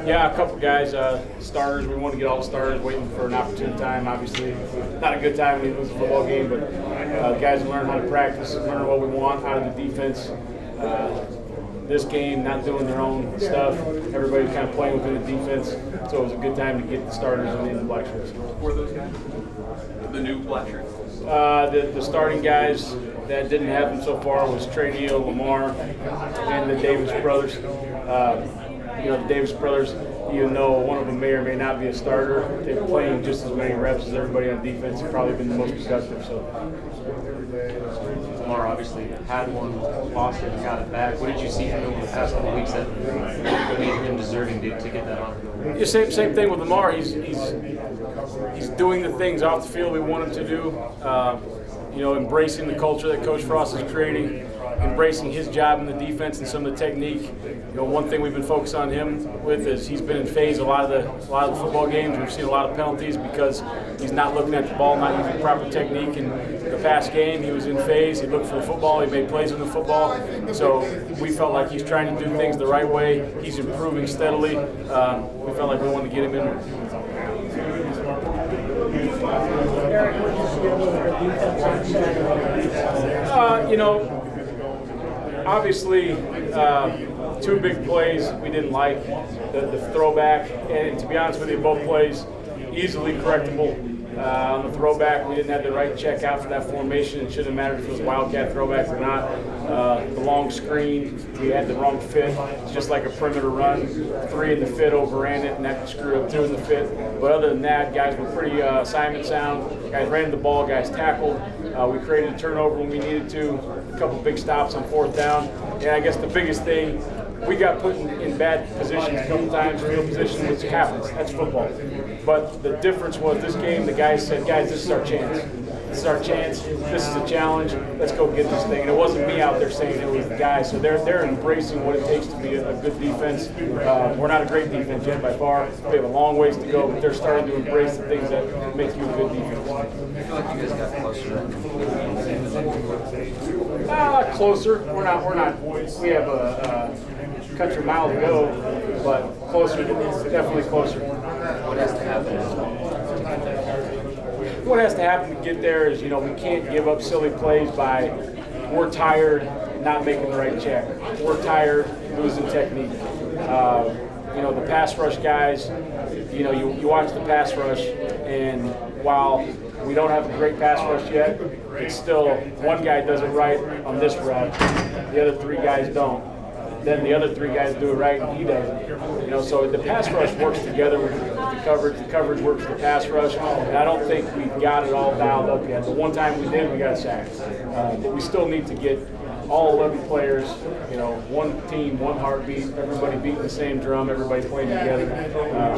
Yeah, a couple guys, starters. We want to get all the starters, waiting for an opportune time. Obviously, not a good time when you lose a football game, but the guys learn how to practice, learn what we want out of the defense. This game, not doing their own stuff. Everybody's kind of playing within the defense, so it was a good time to get the starters in the Blackshirts. Who are those guys? The new Blackshirts? The starting guys that didn't have them so far was Trey Neal, Lamar, and the Davis brothers. The Davis brothers, even though one of them may or may not be a starter, they're playing just as many reps as everybody on defense. Have probably been the most productive. So. Lamar obviously had one, lost it, and got it back. What did you see from him in the past couple of weeks that made him deserving to get that on? Yeah, same thing with Lamar. He's doing the things off the field we want him to do. Embracing the culture that Coach Frost is creating, embracing his job in the defense and some of the technique. One thing we've been focused on him with is he's been in phase a lot of the football games. We've seen a lot of penalties because he's not looking at the ball, not using proper technique. In the past game, he was in phase. He looked for the football. He made plays on the football. So we felt like he's trying to do things the right way. He's improving steadily. We felt like we wanted to get him in there. Obviously, two big plays we didn't like, the throwback, and to be honest with you, both plays easily correctable. On the throwback, we didn't have the right check out for that formation. It shouldn't have mattered if it was wildcat throwback or not. The long screen, we had the wrong fit. It's just like a perimeter run. 3 in the fit overran it, and that screwed up 2 in the fit. But other than that, guys were pretty assignment sound. Guys ran the ball, guys tackled. We created a turnover when we needed to. A couple big stops on 4th down. And I guess the biggest thing, we got put in bad positions a couple times, field position, which happens. That's football. But the difference was this game, the guys said, guys, this is our chance. This is our chance. This is a challenge. Let's go get this thing. And it wasn't me out there saying it was the guys. So they're embracing what it takes to be a good defense. We're not a great defense yet by far. We have a long ways to go, but they're starting to embrace the things that make you a good defense. I feel like you guys got closer. Closer. We're not. We have a country mile to go, but closer. Definitely closer. What has to happen? What has to happen to get there is, we can't give up silly plays by we're tired, not making the right check. We're tired, losing technique. The pass rush guys, you watch the pass rush, and while we don't have a great pass rush yet, it's still one guy does it right on this route, the other 3 guys don't. Then the other 3 guys do it right, and he doesn't. So the pass rush works together with the coverage works with the pass rush, and I don't think we've got it all dialed up yet. The one time we did, we got sacked. But we still need to get all 11 players, one team, one heartbeat, everybody beating the same drum, everybody playing together.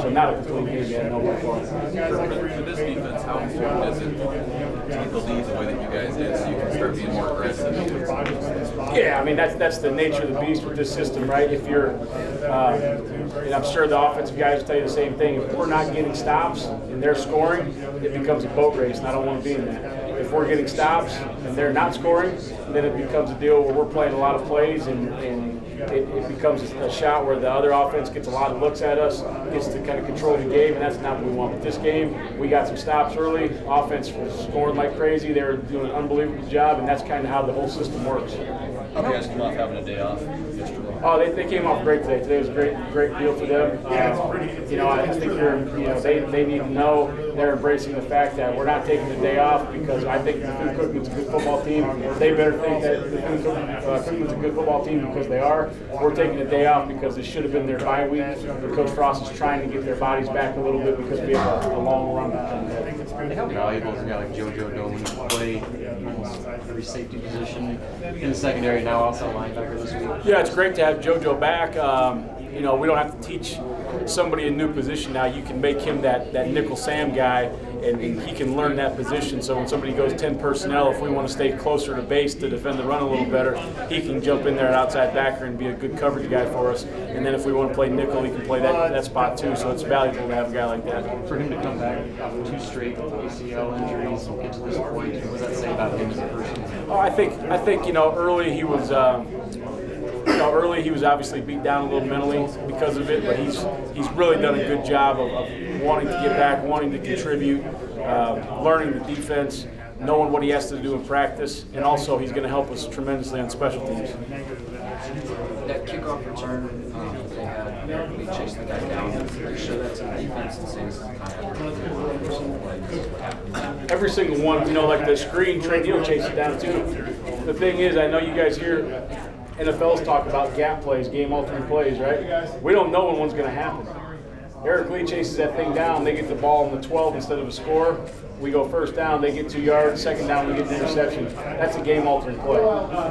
So not a complete game yet, no more fun. For this defense, how important is it to take the lead the way that you guys did so you can start being more aggressive? Yeah, I mean, that's the nature of the beast with this system, right? If you're, and I'm sure the offensive guys will tell you the same thing, if we're not getting stops and they're scoring, it becomes a boat race, and I don't want to be in that. If we're getting stops and they're not scoring, then it becomes a deal where we're playing a lot of plays and it becomes a shot where the other offense gets a lot of looks at us, gets to kind of control the game, and that's not what we want. But this game, we got some stops early. Offense was scoring like crazy. They were doing an unbelievable job, and that's kind of how the whole system works. How you guys come off having a day off yesterday? Oh, they came off great today. Today was a great deal for them. I think they need to know they're embracing the fact that we're not taking the day off because I think Bethune-Cookman's a good football team. They better think that Bethune-Cookman's a good football team because they are. We're taking the day off because it should have been their bye week. Coach Frost is trying to get their bodies back a little bit because we have a long run. How valuable is a guy like JoJo Domann to play every safety position in the secondary, now also linebacker this week? Yeah, it's great to have JoJo back. We don't have to teach somebody a new position now. You can make him that nickel Sam guy, and he can learn that position. So when somebody goes 10 personnel, if we want to stay closer to base to defend the run a little better, he can jump in there at outside backer and be a good coverage guy for us. And then if we want to play nickel, he can play that spot too. So it's valuable to have a guy like that. For him to come back after 2 straight ACL injuries and get to this point, what does that say about him as a person? Oh, I think early he was. Early mentally, he was obviously beat down a little mentally because of it, but he's really done a good job of wanting to get back, wanting to contribute, learning the defense, knowing what he has to do in practice, and also he's going to help us tremendously on special teams. That kickoff return, they had Erik chase the guy down. They show that to the defense and say this is kind of every single one, you know, like the screen train, you don't chase it down too. The thing is, I know you guys hear NFLs talk about gap plays, game-altering plays, right? We don't know when one's going to happen. Erik Lee chases that thing down, they get the ball in the 12 instead of a score. We go first down, they get 2 yards, second down, we get an interception. That's a game-altering play.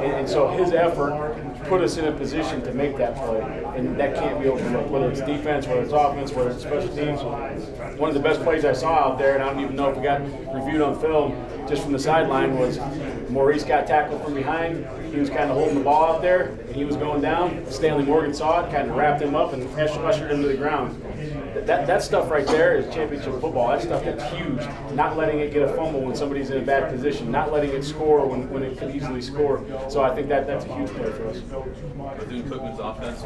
And so his effort put us in a position to make that play, and that can't be overlooked, whether it's defense, whether it's offense, whether it's special teams. One of the best plays I saw out there, and I don't even know if it got reviewed on film, just from the sideline, was Maurice got tackled from behind. He was kind of holding the ball out there, and he was going down. Stanley Morgan saw it, kind of wrapped him up, and ushered him to the ground. That stuff right there is championship football. That stuff that's huge. Not letting it get a fumble when somebody's in a bad position. Not letting it score when it could easily score. So I think that's a huge play for us. Bethune-Cookman's offense,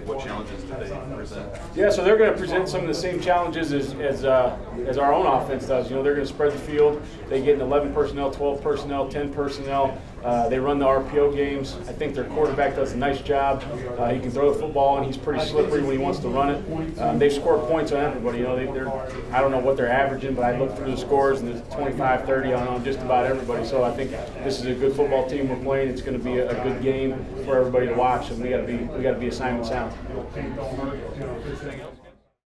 what challenges do they present? Yeah, so they're going to present some of the same challenges as our own offense does. You know, they're going to spread the field. They get an 11 personnel, 12 personnel, 10 personnel. They run the RPO games. I think their quarterback does a nice job. He can throw the football, and he's pretty slippery when he wants to run it. They've scored points on everybody. You know, I don't know what they're averaging, but I looked through the scores, and it's 25, 30 on just about everybody. So I think this is a good football team we're playing. It's going to be a good game for everybody to watch, and we got to be assignment sound.